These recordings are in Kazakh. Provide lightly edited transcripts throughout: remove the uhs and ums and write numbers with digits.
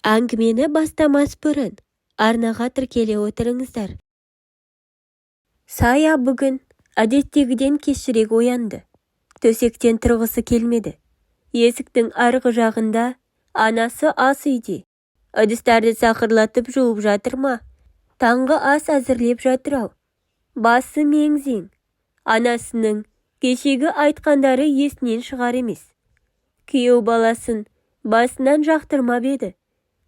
Әңгімені бастамас бұрын арнаға тіркеле отырыңыздар. Сая бүгін әдеттегіден кешірек оянды. Төсектен тұрғысы келмеді. Есіктің арғы жағында анасы ас үйде. Ыдыстарды сақырлатып жуып жатыр ма? Таңғы ас әзірлеп жатыр-ау. Басы мең-зең. Анасының кешегі айтқандары есінен шығар емес. Күйеу баласын басынан жақтырмап еді.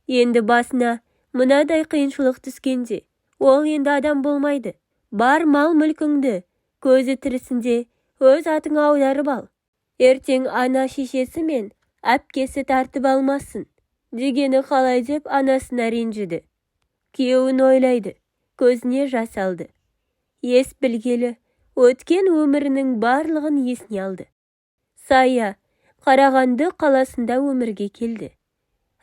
Енді басына мынадай қиыншылық түскенде, ол енді адам болмайды. Бар мал мүлкіңді көзі тірісінде өз атыңа аударып ал. Ертең ана шешесі мен әпкесі тартып алмасын дегені қалай деп анасына ренжіді. Күйеуін ойлайды, көзіне жас алды. Ес білгелі өткен өмірінің барлығын есіне алды. Сая Қарағанды қаласында өмірге келді.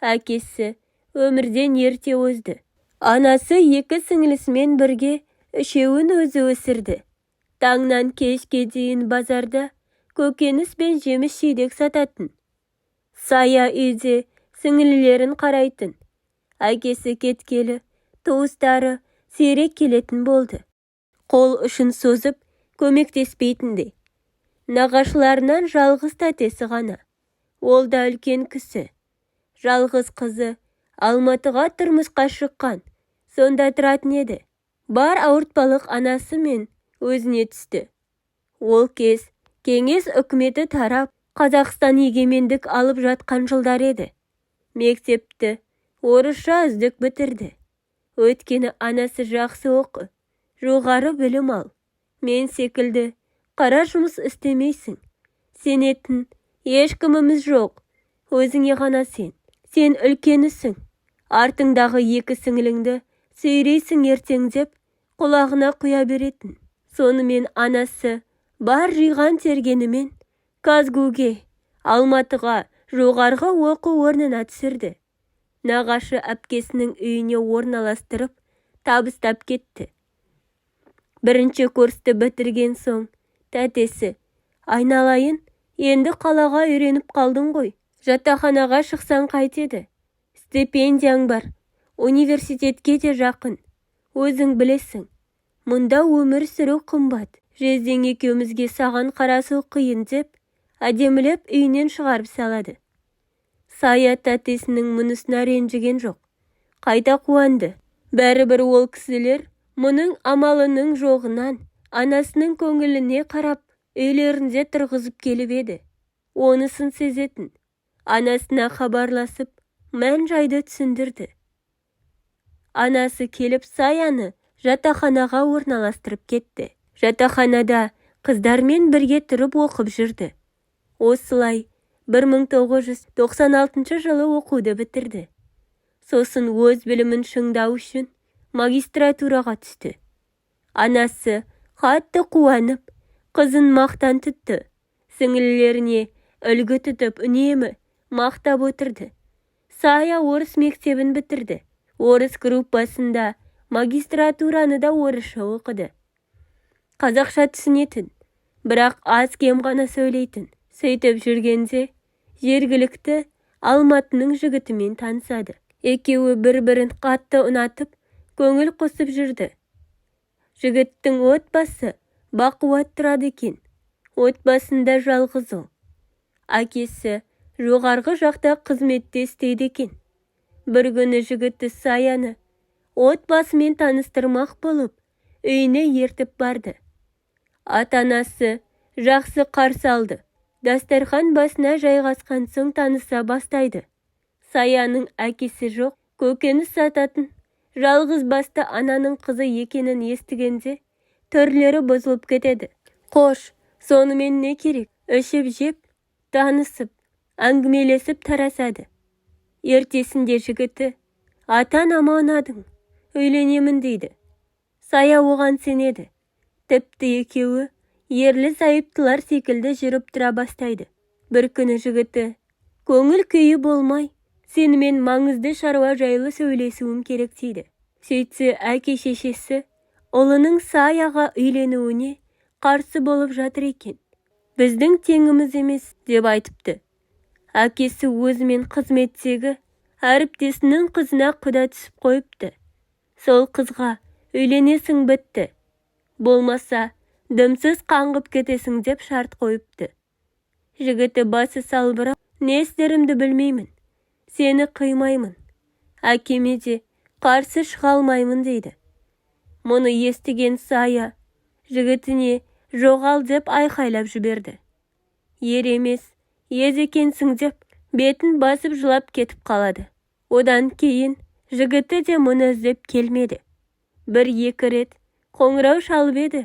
Әкесі өмірден ерте озды. Анасы екі сіңілісімен бірге үшеуін өзі өсірді. Таңнан кешке дейін базарда көкөніс пен жеміс-жидек сататын. Сая үйде сіңілілерін қарайтын. Әкесі кеткелі туыстары сирек келетін болды. Қол ұшын созып көмектеспейтінді. Нағашыларынан жалғыз тәтесі ғана. Ол да үлкен кісі. Жалғыз қызы Алматыға тұрмысқа шыққан. Сонда тұратын еді. Бар ауыртпалық анасы мен өзіне түсті. Ол кез кеңес үкіметі тарап, Қазақстан егемендік алып жатқан жылдар еді. Мектепті орысша үздік бітірді. Өйткені анасы жақсы оқы, жоғары білім ал. Мен секілді қара жұмыс істемейсің. Сенетін ешкіміміз жоқ. Өзіңе ғана сен. Сен үлкенісің. Артыңдағы екі сіңіліңді сөйлейсің ертең деп құлағына құя беретін. Сонымен анасы бар жиған тергенімен Казгуге, Алматыға жоғарғы оқу орнына түсірді. Нағашы әпкесінің үйіне орналастырып табыстап кетті. Бірінші курсты бітірген соң тәтесі, айналайын, енді қалаға үйреніп қалдың ғой. Жатақханаға шықсаң қайтеді. Стипендияң бар. Университетке де жақын. Өзің білесің. Мұнда өмір сүру қымбат. Жездең екеумізге саған қарасу қиын деп, әдемілеп үйінен шығарып салады. Сая тәтесінің мұнысына ренжіген жоқ. Қайта қуанды. Бәрібір ол кісілер мұның амалының жоғынан анасының көңіліне қарап, үйлерінде тұрғызып келіп еді. Онысын сезетін. Анасына хабарласып, мән жайды түсіндірді. Анасы келіп Саяны жатақханаға орналастырып кетті. Жатақханада қыздармен бірге тұрып оқып жүрді. Осылай 1996 жылы оқуды бітірді. Сосын өз білімін шыңдау үшін магистратураға түсті. Анасы қатты қуанып, қызын мақтан тұтты. Сіңілілеріне үлгі тұтып үнемі мақтап отырды. Сая орыс мектебін бітірді. Орыс группасында магистратураны да орысша оқыды. Қазақша түсінетін, бірақ аз кем ғана сөйлейтін. Сөйтіп жүргенде жергілікті Алматының жігітімен танысады. Екеуі бір-бірін қатты ұнатып, көңіл қосып жүрді. Жігіттің отбасы бақуат тұрады екен. Отбасында жалғыз ол. Әкесі жоғарғы жақта қызметте істейді екен. Бір күні жігіті Саяны отбасымен таныстырмақ болып, үйіне ертіп барды. Ата-анасы жақсы қарсы алды. Дастархан басына жайғасқан соң таныса бастайды. Саяның әкесі жоқ, көкөніс сататын, жалғыз басты ананың қызы екенін естігенде түрлері бұзылып кетеді. Қош, сонымен не керек? Ішіп жеп, танысып, әңгімелесіп тарасады. Ертесінде жігіті, ата-анама ұнадың, үйленемін дейді. Сая оған сенеді. Тіпті екеуі ерлі зайыптылар секілді жүріп тұра бастайды. Бір күні жігіті, көңіл күйі болмай, сенімен маңызды шаруа жайлы сөйлесуім керек дейді. Сөйтсе әке шешесі ұлының Саяға үйленуіне қарсы болып жатыр екен. Біздің теңіміз емес деп айтыпты. Әкесі өзімен қызметтегі әріптесінің қызына құда түсіп қойыпты. Сол қызға үйленесің бітті. Болмаса, дымсыз қаңғып кетесің деп шарт қойыпты. Жігіті басы салбырап, не істерімді білмеймін. Сені қимаймын. Әкеме де қарсы шыға алмаймын дейді. Мұны естіген Сая жігітіне жоғал деп айқайлап жіберді. Ер емес, ез екенсің деп бетін басып жылап кетіп қалады. Одан кейін жігіті де мұны іздеп келмеді. Бір-екі рет қоңырау шалып еді,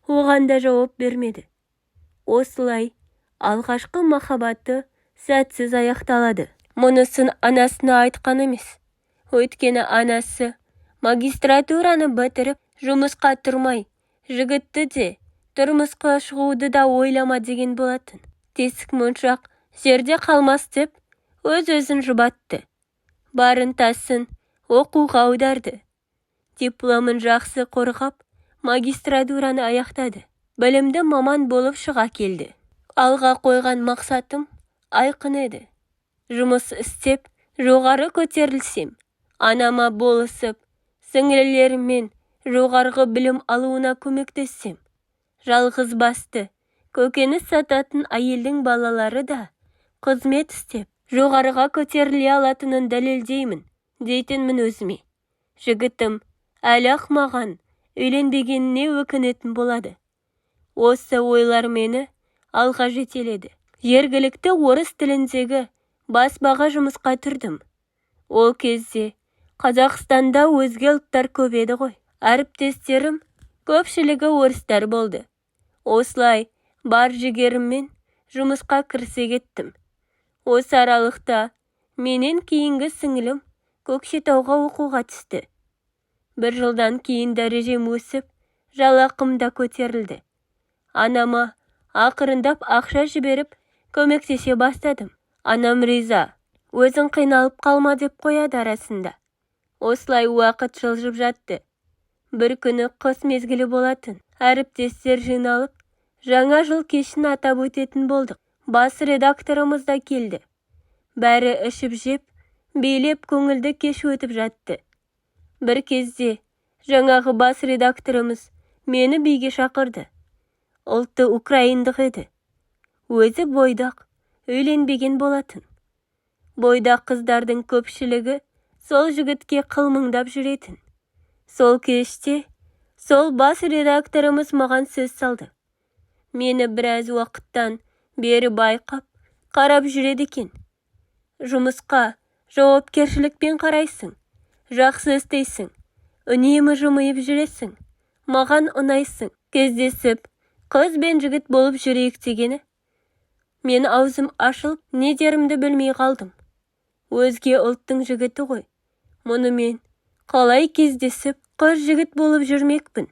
оған да жауап бермеді. Осылай алғашқы махаббаты сәтсіз аяқталады. Мұнысын анасына айтқан емес. Өйткені анасы магистратураны бітіріп жұмысқа тұрмай, жігітті де тұрмысқа шығуды да ойлама деген болатын. Тесік моншақ жерде қалмас деп өз-өзін жұбатты. Барынтасын оқуға аударды. Дипломын жақсы қорғап, магистратураны аяқтады. Білімді маман болып шыға келді. Алға қойған мақсатым айқын еді. Жұмыс істеп, жоғары көтерілсем, анама болысып, сіңлілеріммен жоғарғы білім алуына көмектессем, жалғыз басты, көкөніс сататын әйелдің балалары да қызмет істеп, жоғарыға көтеріле алатынын дәлелдеймін, дейтінмін өзіме. Жігітім әлі-ақ маған үйленбегеніне өкінетін болады. Осы ойлар мені алға жетеледі. Жергілікті орыс тіліндегі баспаға жұмысқа тұрдым. Ол кезде Қазақстанда өзге ұлттар көп еді ғой. Әріптестерім көпшілігі орыстар болды. Осылай бар жігеріммен жұмысқа кірісе кеттім. Осы аралықта менен кейінгі сіңілім Көкшетауға оқуға түсті. Бір жылдан кейін дәрежем өсіп, жалақым да көтерілді. Анама ақырындап ақша жіберіп, көмектесе бастадым. Анам риза, өзің қиналып қалма деп қояды арасында. Осылай уақыт жылжып жатты. Бір күні қыс мезгілі болатын. Әріптестер жиналып, жаңа жыл кешін атап өтетін болдық. Бас редакторымыз да келді. Бәрі ішіп жеп, билеп көңілді кеш өтіп жатты. Бір кезде жаңағы бас редакторымыз мені биге шақырды. Ұлты украиндық еді. Өзі бойдақ, үйленбеген болатын. Бойдақ қыздардың көпшілігі сол жігітке қылмыңдап жүретін. Сол кеште сол бас редакторымыз маған сөз салды. Мені біраз уақыттан бері байқап, қарап жүреді екен. Жұмысқа жауапкершілікпен қарайсың, жақсы істейсің, үнемі жымиып жүресің, маған ұнайсың. Кездесіп, қыз бен жігіт болып жүрейік дегені. Мен аузым ашылып, не дерімді білмей қалдым. Өзге ұлттың жігіті ғой. Мұнымен қалай кездесіп, қыз жігіт болып жүрмекпін.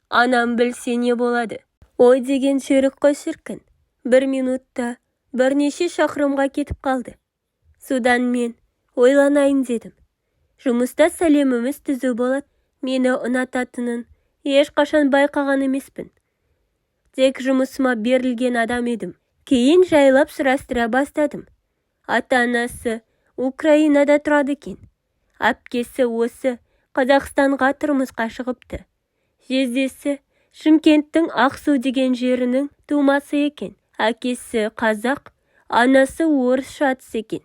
Анам білсе не болады. Ой деген шерік қой шіркін. Бір минутта бірнеше шақырымға кетіп қалды. Содан мен ойланайын дедім. Жұмыста сәлеміміз түзу болады. Мені ұнататынын ешқашан байқаған емеспін. Тек жұмысыма берілген адам едім. Кейін жайлап сұрастыра бастадым. Ата-анасы Украинада тұрады екен. Әпкесі осы Қазақстанға тұрмысқа шығыпты. Жездесі Шымкенттің Ақсу деген жерінің тумасы екен. Әкесі қазақ, анасы орыс шатыс екен.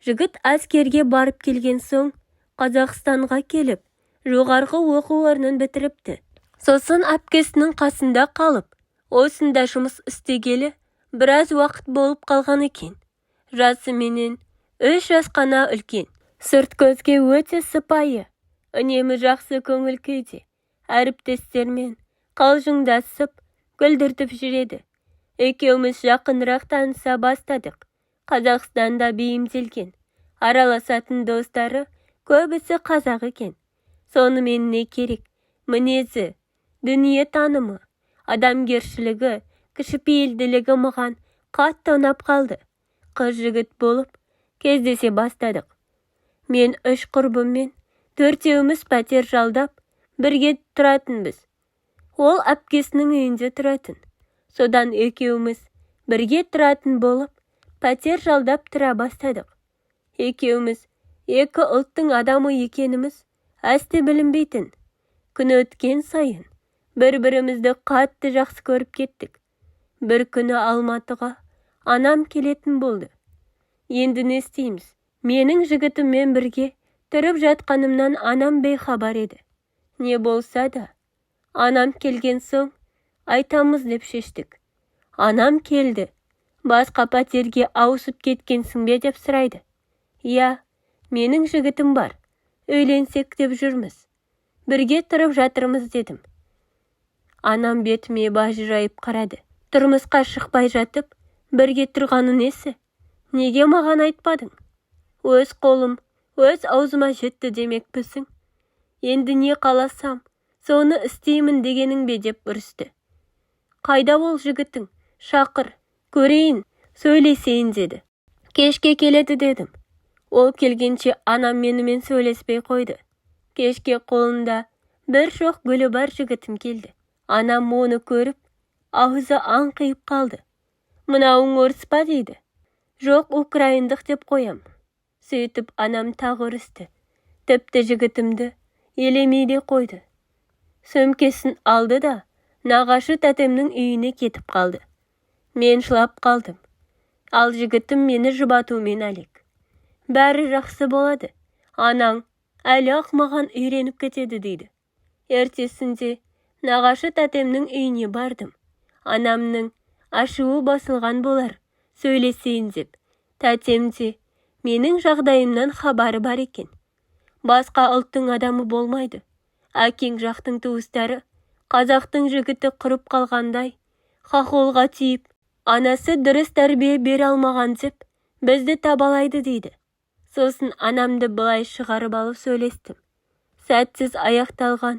Жігіт әскерге барып келген соң Қазақстанға келіп, жоғарғы оқу орнын бітіріпті. Сосын әпкесінің қасында қалып, осында жұмыс істегелі біраз уақыт болып қалған екен. Жасы менен 3 жас қана үлкен. Сырт көзге өте сыпайы, үнемі жақсы көңіл күйде. Әріптестермен қалжыңдасып, күлдіртіп жүреді. Екеуміз жақынырақ таныса бастадық. Қазақстанда бейімделген. Араласатын достары көбісі қазақ екен. Сонымен не керек? Мінезі, дүние танымы, адамгершілігі, кішіпейілділігі маған қатты ұнап қалды. Қыз жігіт болып кездесе бастадық. Мен 3 құрбыммен 4-еуміз пәтер жалдап, бірге тұратынбыз. Ол әпкесінің үйінде тұратын. Содан екеуміз бірге тұратын болып, пәтер жалдап тұра бастадық. Екеуміз Екі ұлттың адамы екеніміз әсте білінбейтін. Күні өткен сайын бір-бірімізді қатты жақсы көріп кеттік. Бір күні Алматыға анам келетін болды. Енді не істейміз? Менің жігітіммен бірге тұрып жатқанымнан анам бейхабар еді. Не болса да, анам келген соң айтамыз деп шештік. Анам келді. Басқа пәтерге ауысып кеткенсің бе деп сұрайды. Я, менің жігітім бар. Үйленсек деп жүрміз. Бірге тұрып жатырмыз дедім. Анам бетіме бажырайып қарады. Тұрмысқа шықпай жатып, бірге тұрғаны несі? Неге маған айтпадың? Өз қолым, өз аузыма жетті демекпісің? Енді не қаласам, соны істеймін дегенің бе деп ұрысты. Қайда ол жігітің? Шақыр, көрейін, сөйлесейін деді. Кешке келеді дедім. Ол келгенше анам менімен сөйлеспей қойды. Кешке қолында бір шоқ гүлі бар жігітім келді. Анам оны көріп, аузы аңқиып қалды. Мынауың орыс па дейді. Жоқ, украиндық деп қоям. Сөйтіп анам тағы ұрысты. Тіпті жігітімді елемей де қойды. Сөмкесін алды да нағашы тәтемнің үйіне кетіп қалды. Мен жылап қалдым. Ал жігітім мені жұбатумен әлек. Бәрі жақсы болады. Анаң әлі-ақ маған үйреніп кетеді дейді. Ертесінде нағашы тәтемнің үйіне бардым. Анамның ашуы басылған болар, сөйлесейін деп. Тәтемде менің жағдайымнан хабары бар екен. Басқа ұлттың адамы болмайды. Әкең жақтың туыстары қазақтың жігіті құрып қалғандай, хахолға тиіп, анасы дұрыс тәрбие бере алмаған деп, бізді табалайды дейді. Сосын анамды былай шығарып алып сөйлестім. Сәтсіз аяқталған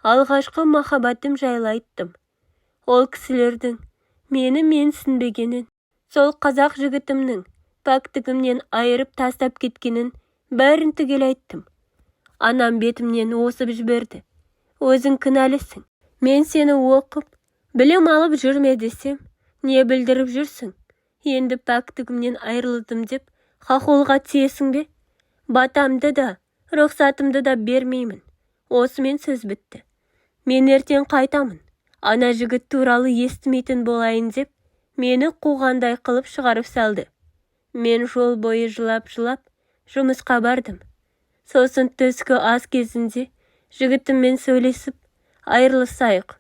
алғашқы махаббатым жайлы айттым. Ол кісілердің мені менсінбегенін, сол қазақ жігітімнің пәктігімнен айырып тастап кеткенін бәрін түгел айттым. Анам бетімнен осып жіберді. Өзің кінәлісің. Мен сені оқып, білім алып жүрме десем, не білдіріп жүрсің? Енді пәктігімнен айырылдым деп хахолға тиесің бе? Батамды да, рұқсатымды да бермеймін. Осымен сөз бітті. Мен ертең қайтамын. Ана жігіт туралы естімейтін болайын деп, мені қуғандай қылып шығарып салды. Мен жол бойы жылап-жылап жұмысқа бардым. Сосын түскі ас кезінде жігітіммен сөйлесіп, айырылысайық.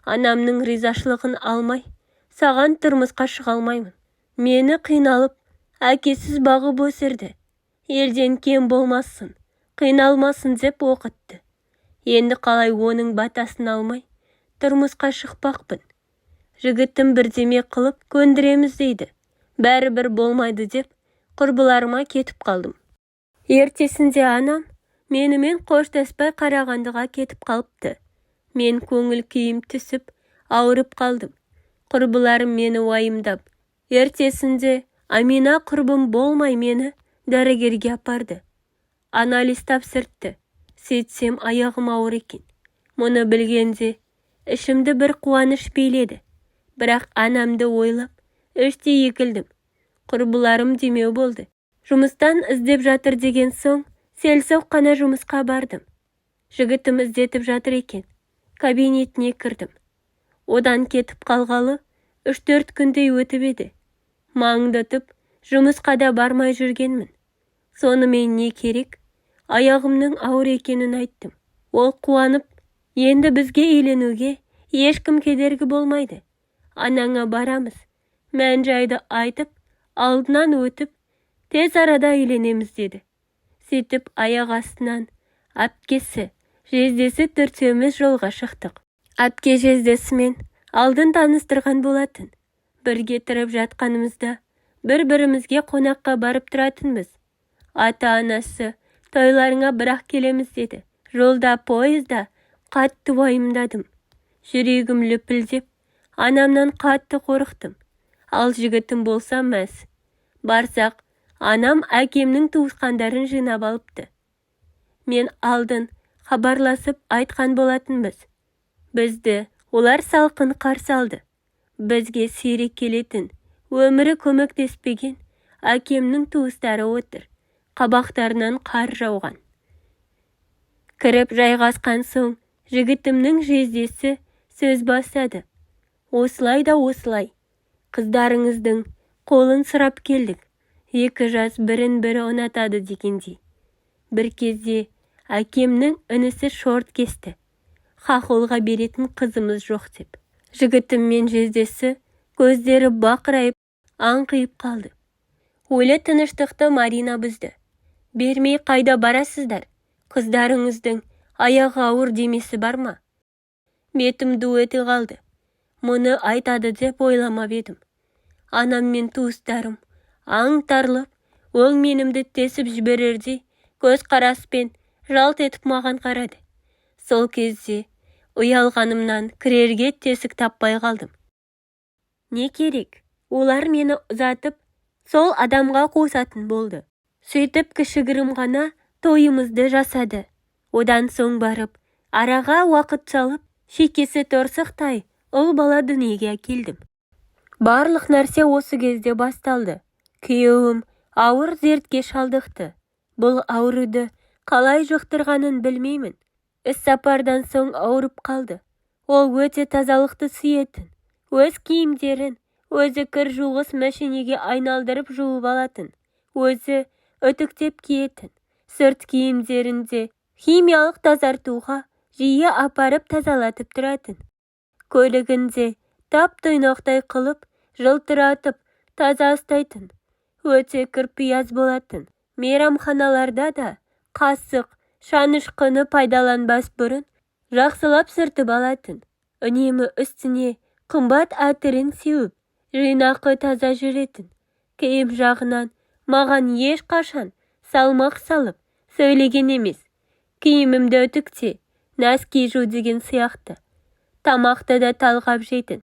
Анамның ризашылығын алмай, саған тұрмысқа шыға алмаймын. Мені қиналып, әкесіз бағып өсірді. Елден кем болмасын, қиналмасын деп оқытты. Енді қалай оның батасын алмай, тұрмысқа шықпақпын. Жігітім бірдеме қылып көндіреміз дейді. Бәрібір болмайды деп, құрбыларыма кетіп қалдым. Ертесінде анам менімен қоштаспай Қарағандыға кетіп қалыпты. Мен көңіл күйім түсіп, ауырып қалдым. Құрбыларым мені уайымдап. Ертесінде Амина құрбым болмай мені дәрігерге апарды. Анализ тапсыртты. Сөйтсем аяғым ауыр екен. Мұны білгенде ішімді бір қуаныш биледі. Бірақ анамды ойлап, іштей егілдім. Құрбыларым демеу болды. Жұмыстан іздеп жатыр деген соң, селсоқ қана жұмысқа бардым. Жігітім іздетіп жатыр екен. Кабинетіне кірдім. Одан кетіп қалғалы 3-4 күндей өтіп еді. Маңдатып, жұмысқа да бармай жүргенмін. Сонымен не керек? Аяғымның ауыр екенін айттым. Ол қуанып, енді бізге үйленуге ешкім кедергі болмайды. Анаңа барамыз. Мән-жайды айтып, алдынан өтіп, тез арада үйленеміз деді. Сөйтіп аяқ астынан әпкесі, жездесі төртеуміз жолға шықтық. Әпке жездесімен алдын таныстырған болатын. Бірге тұрып жатқанымызда бір-бірімізге қонаққа барып тұратынбыз. Ата-анасы тойларыңа бірақ келеміз деді. Жолда, пойызда қатты уайымдадым. Жүрегім лүпілдеп, анамнан қатты қорықтым. Ал жігітім болса мәз. Барсақ, анам әкемнің туысқандарын жинап алыпты. Мен алдын хабарласып айтқан болатынбыз. Бізді олар салқын қарсы алды. Бізге сирек келетін, өмірі көмектеспеген әкемнің туыстары отыр. қабақтарынан қар жауған. Кіріп жайғасқан соң жігітімнің жездесі сөз бастады. Осылай да осылай, қыздарыңыздың қолын сұрап келдік. 2 жас бірін-бірі ұнатады дегендей. Бір кезде әкемнің інісі шорт кесті. Хахолға беретін қызымыз жоқ деп. Жігітім мен жездесі көздері бақырайып, аңқиып қалды. Өлі тыныштықты Марина бұзды. Бермей қайда барасыздар? Қыздарыңыздың аяғы ауыр демесі бар ма? Бетім ду ете қалды. Мұны айтады деп ойламап едім. Анам мен туыстарым аңтарылып, өңменімді тесіп жіберердей көз қараспен жалт етіп маған қарады. Сол кезде ұялғанымнан кірерге тесік таппай қалдым. Не керек? Олар мені ұзатып, сол адамға қосатын болды. Сөйтіп кішігірім ғана тойымызды жасады. Одан соң барып, араға уақыт салып, шекесі торсықтай ұл бала дүниеге әкелдім. Барлық нәрсе осы кезде басталды. Күйеуім ауыр дертке шалдықты. Бұл ауруды қалай жұқтырғанын білмеймін. Іс-сапардан соң ауырып қалды. Ол өте тазалықты сүйетін. Өз киімдерін өзі кір жуғыш мәшинеге айналдырып жуып алатын. Өзі үтіктеп киетін. Сырт киімдерінде химиялық тазартуға жиі апарып тазалатып тұратын. Көлігінде тап-тұйнақтай қылып, жылтыратып, таза ұстайтын. Өте кірпияз болатын. Мейрамханаларда да қасық, шанышқыны пайдаланбас бұрын жақсылап сүртіп алатын. Үнемі үстіне қымбат әтірін сеуіп, жинақы таза жүретін. Киім жағынан маған ешқашан салмақ салып сөйлеген емес. Киімімді үтікте, нәски жу деген сияқты. Тамақты да талғап жейтін.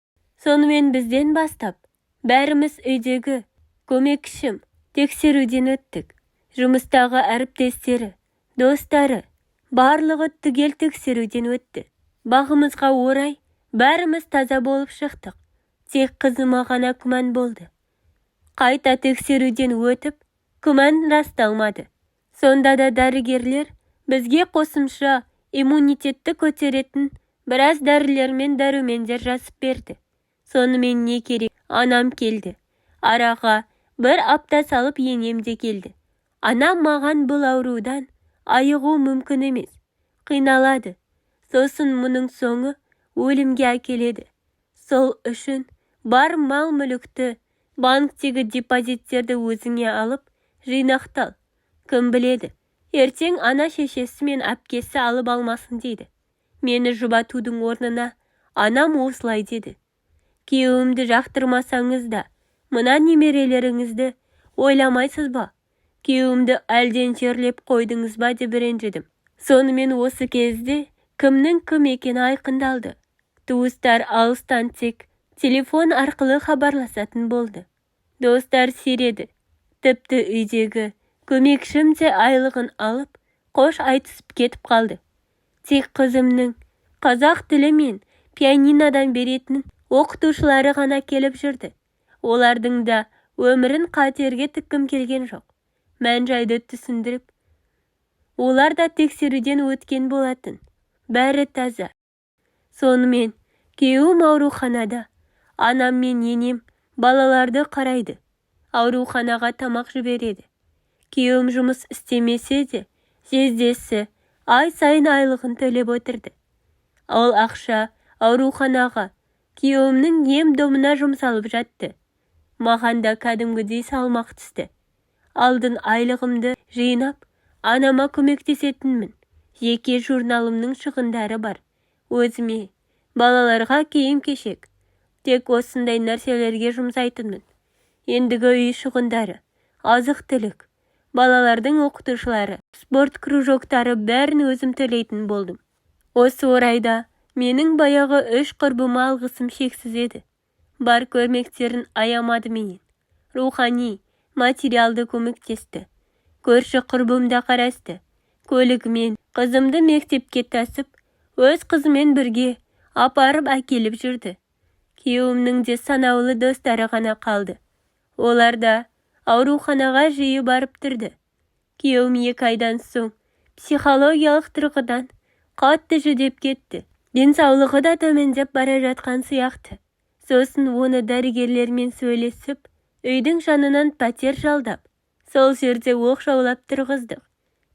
Сонымен бізден бастап, бәріміз үйдегі көмекшім тексеруден өттік. Жұмыстағы әріптестері, достары, барлығы түгел тексеруден өтті. Бағымызға орай, бәріміз таза болып шықтық. Тек қызыма ғана күмән болды. Қайта тексеруден өтіп, күмән расталмады. Сонда да дәрігерлер бізге қосымша иммунитетті көтеретін біраз дәрілер мен дәрумендер жазып берді. Сонымен не керек? Анам келді. Араға 1 апта салып енем де келді. Анам маған бұл аурудан айығу мүмкін емес. Қиналады. Сосын мұның соңы өлімге әкеледі. Сол үшін бар мал-мүлікті, банктегі депозиттерді өзіңе алып, жинақтал. Кім біледі, ертең ана шешесі мен әпкесі алып алмасын дейді. Мені жұбатудың орнына анам осылай деді. Күйеуімді жақтырмасаңыз да, мына немерелеріңізді ойламайсыз ба? Күйеуімді әлден жерлеп қойдыңыз ба деп ренжідім. Сонымен осы кезде кімнің кім екені айқындалды. Туыстар алыстан тек телефон арқылы хабарласатын болды. Достар сиреді. Тіпті үйдегі көмекшім де айлығын алып, қош айтысып кетіп қалды. Тек қызымның қазақ тілі мен пианинодан беретін оқытушылары ғана келіп жүрді. Олардың да өмірін қатерге тіккім келген жоқ. Мән-жайды түсіндіріп, олар да тексеруден өткен болатын. Бәрі таза. Сонымен күйеуім ауруханада, анам мен енем балаларды қарайды. Ауруханаға тамақ жібереді. Күйеуім жұмыс істемесе де, жездесі ай сайын айлығын төлеп отырды. Ол ақша ауруханаға күйеуімнің ем-домына жұмсалып жатты. Маған да кәдімгідей салмақ түсті. Алдын айлығымды жинап, анама көмектесетінмін. Жеке журналымның шығындары бар. Өзіме, балаларға киім-кешек. Тек осындай нәрселерге жұмсайтынмын. Ендігі үй шығындары, азық-түлік, балалардың оқытушылары, спорт кружоктары бәрін өзім төлейтін болдым. Осы орайда менің баяғы 3 құрбыма алғысым шексіз еді. Бар көрмектерін аямады менен. Рухани, материалды көмектесті. Көрші құрбым да қарасты. Көлігімен қызымды мектепке тасып, өз қызымен бірге апарып әкеліп жүрді. Күйеуімнің де санаулы достары ғана қалды. Олар да ауруханаға жиі барып тұрды. Күйеуім 2 айдан соң психологиялық тұрғыдан қатты жүдеп кетті. Денсаулығы да төмендеп бара жатқан сияқты. Сосын оны дәрігерлермен сөйлесіп, үйдің жанынан пәтер жалдап, сол жерде оқшаулап тұрғыздық.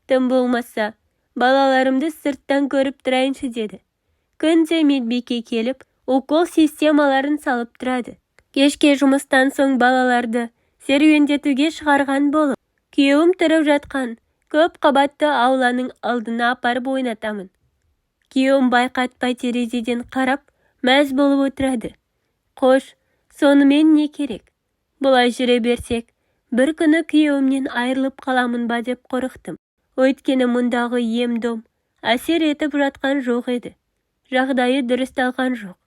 Тым болмаса, балаларымды сырттан көріп тұрайыншы деді. Күнде медбике келіп, укол системаларын салып тұрады. Кешке жұмыстан соң балаларды серуендетуге шығарған болып, күйеуім тұрып жатқан көп қабатты ауланың алдына апарып ойнатамын. Күйеуім байқатпай терезеден қарап, мәз болып отырады. Қош, сонымен не керек? Бұлай жүре берсек, бір күні күйеуімнен айырылып қаламын ба деп қорықтым. Өйткені мұндағы ем-дом әсер етіп жатқан жоқ еді. Жағдайы дұрысталған жоқ.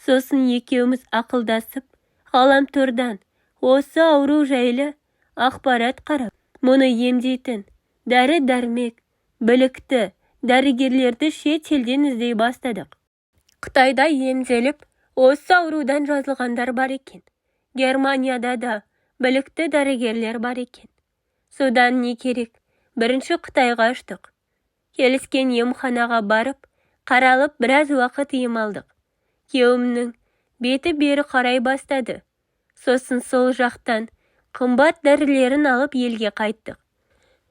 Сосын екеуміз ақылдасып, ғаламтордан осы ауру жайлы ақпарат қарап, мұны емдейтін дәрі-дәрмек, білікті дәрігерлерді шет елден іздей бастадық. Қытайда емделіп, осы аурудан жазылғандар бар екен. Германияда да білікті дәрігерлер бар екен. Содан не керек? Бірінші Қытайға ұштық. Келіскен емханаға барып, қаралып біраз уақыт ем алдық. Күйеуімнің беті бері қарай бастады. Сосын сол жақтан қымбат дәрілерін алып елге қайттық.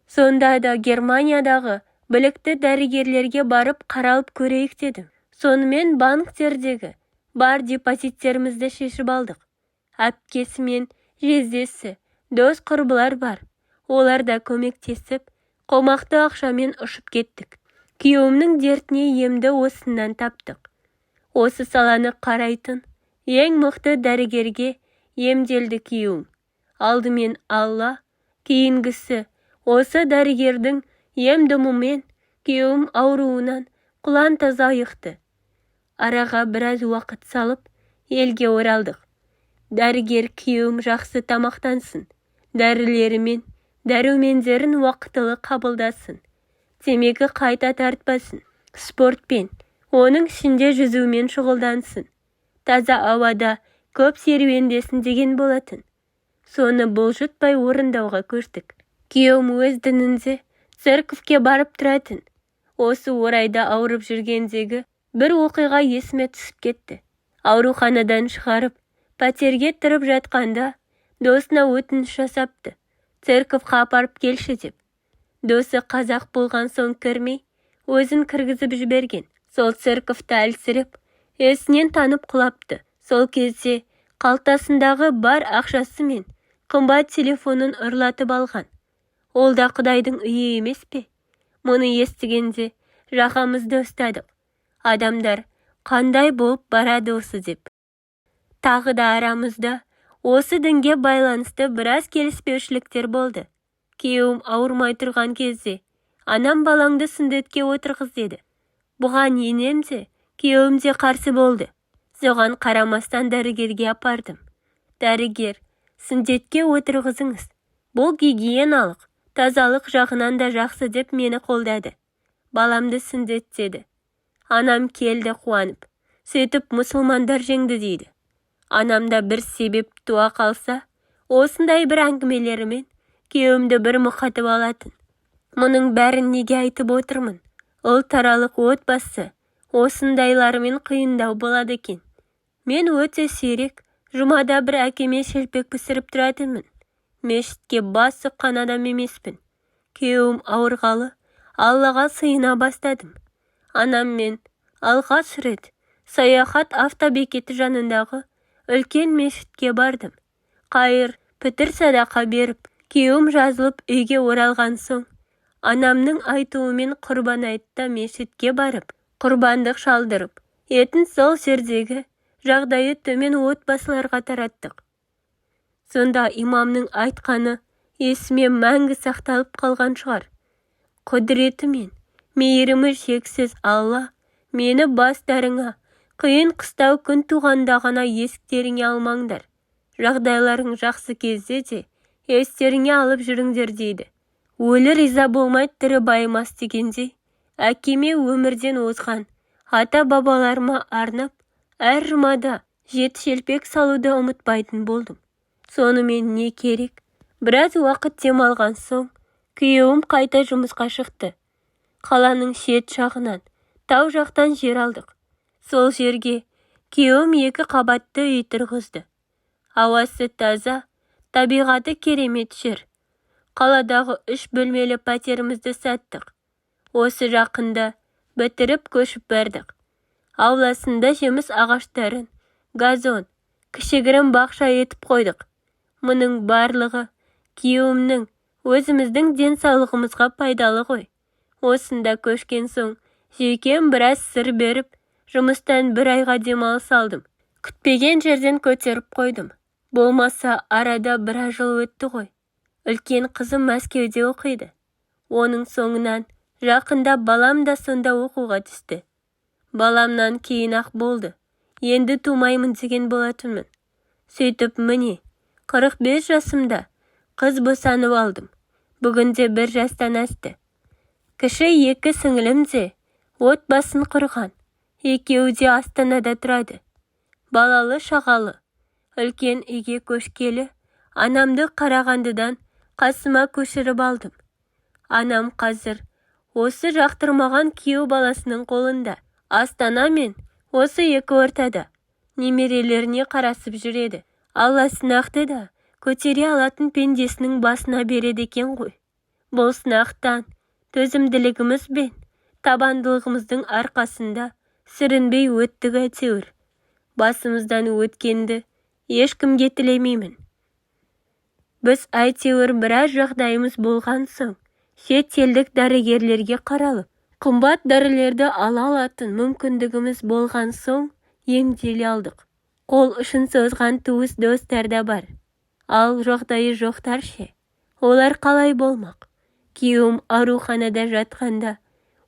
Сонда да Германиядағы білікті дәрігерлерге барып қаралып көрейік дедім. Сонымен банктердегі бар депозиттерімізді шешіп алдық. Әпкесі мен жездесі, дос құрбылар бар. Олар да көмектесіп, қомақты ақшамен ұшып кеттік. Күйеуімнің дертіне емді осынан таптық. Осы саланы қарайтын ең мықты дәрігерге емделді күйеуім. Алдымен Алла, кейінгісі осы дәрігердің ем-домымен күйеуім ауруынан құлан таза айықты. Араға біраз уақыт салып, елге оралдық. Дәрігер күйеуім жақсы тамақтансын, дәрілері мен дәрумендерін уақытылы қабылдасын, темекі қайта тартпасын, спортпен, оның ішінде жүзумен шұғылдансын, таза ауада көп серуендесін деген болатын. Соны бұлжытпай орындауға көштік. Күйеуім өз дінінде церковке барып тұратын. Осы орайда ауырып жүргендегі бір оқиға есіме түсіп кетті. Ауруханадан шығарып, пәтерге тұрып жатқанда, досына өтініш жасапты. Церковқа апарып келші деп. Досы қазақ болған соң кірмей, өзін кіргізіп жіберген. Сол церковті әлсіреп, есінен танып құлапты. Сол кезде қалтасындағы бар ақшасы мен қымбат телефонын ұрлатып алған. Ол да Құдайдың үйі емес пе? Мұны естігенде жағамызды ұстадық. Адамдар қандай болып барады осы деп. Тағы да арамызда осы дінге байланысты біраз келіспеушіліктер болды. Күйеуім ауырмай тұрған кезде, анам балаңды сүндетке отырғыз деді. Бұған енем де, күйеуім де қарсы болды. Соған қарамастан дәрігерге апардым. Дәрігер, сүндетке отырғызыңыз. Бұл гигиеналық, тазалық жағынан да жақсы деп мені қолдады. Баламды сүндеттеді. Анам келді қуанып. Сөйтіп мұсылмандар жеңді дейді. Анамда бір себеп туа қалса, осындай бір әңгімелерімен күйеуімді бір мұқатып алатын. Мұның бәрін неге айтып отырмын? Ұлтаралық отбасы осындайларымен қиындау болады екен. Мен өте сирек жұмада бір әкеме шелпек пісіріп тұратынмын. Мешітке бас сұққан адам емеспін. Күйеуім ауырғалы, Аллаға сыйына бастадым. Анаммен алғаш рет саяхат автобекеті жанындағы үлкен мешітке бардым. Қайыр, пітір садақа беріп, күйеуім жазылып үйге оралған соң, анамның айтуымен құрбан айтта мешітке барып, құрбандық шалдырып, етін сол жердегі жағдайы төмен отбасыларға тараттық. Сонда имамның айтқаны есіме мәңгі сақталып қалған шығар. Құдіреті мен мейірімі шексіз Алла мені бастарыңа, қиын қыстау күн туғанда ғана есіктеріңе алмаңдар. Жағдайларың жақсы кезде де естеріңе алып жүріңдер дейді. Өлі риза болмай тірі байымас дегендей, әкеме өмірден озған ата-бабаларыма арнап, әр жұмада 7 шелпек салуды ұмытпайтын болдым. Сонымен не керек? Біраз уақыт демалған соң, Күйеуім қайта жұмысқа шықты. Қаланың шет жағынан, тау жақтан жер алдық. Сол жерге күйеуім 2 қабатты үй тұрғызды. Ауасы таза, табиғаты керемет жер. Қаладағы 3 бөлмелі пәтерімізді саттық. Осы жақында бітіріп көшіп бардық. Ауласында жеміс ағаштарын, газон, кішігірім бақша етіп қойдық. Мұның барлығы күйеуімнің, өзіміздің денсаулығымызға пайдалы ғой. Осында көшкен соң, жүйкем біраз сыр беріп, жұмыстан 1 айға демалыс алдым. Күтпеген жерден көтеріп қойдым. Болмаса арада 1 жыл өтті ғой. Үлкен қызым Мәскеуде оқиды. Оның соңынан жақында балам да сонда оқуға түсті. Баламнан кейін-ақ болды. Енді тумаймын деген болатынмын. Сөйтіп міне, 45 жасымда қыз босанып алдым. Бүгінде 1 жастан асты. Кіші 2 сіңілім де отбасын құрған. Екеуі де Астанада тұрады. Балалы шағалы. Үлкен үйге көшкелі, анамды Қарағандыдан қасыма көшіріп алдым. Анам қазір осы жақтырмаған күйеу баласының қолында. Астана мен осы 2 ортада немерелеріне қарасып жүреді. Алла сынақты да көтере алатын пендесінің басына береді екен ғой. Бұл сынақтан төзімділігіміз бен табандылығымыздың арқасында сүрінбей өттік әйтеуір. Басымыздан өткенді ешкімге тілемеймін. Біз әйтеуір біраз жағдайымыз болған соң, шет елдік дәрігерлерге қаралып, қымбат дәрілерді ала алатын мүмкіндігіміз болған соң емделе алдық. Қол ұшын созған туыс достар да бар. Ал жағдайы жоқтар ше, олар қалай болмақ? Күйеуім ауруханада жатқанда,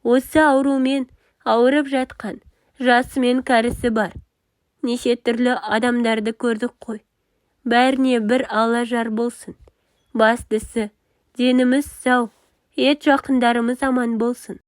осы аурумен ауырып жатқан жасы мен кәрісі бар. Неше түрлі адамдарды көрдік қой. Бәріне бір Алла жар болсын. Бастысы, деніміз сау, ет жақындарымыз аман болсын.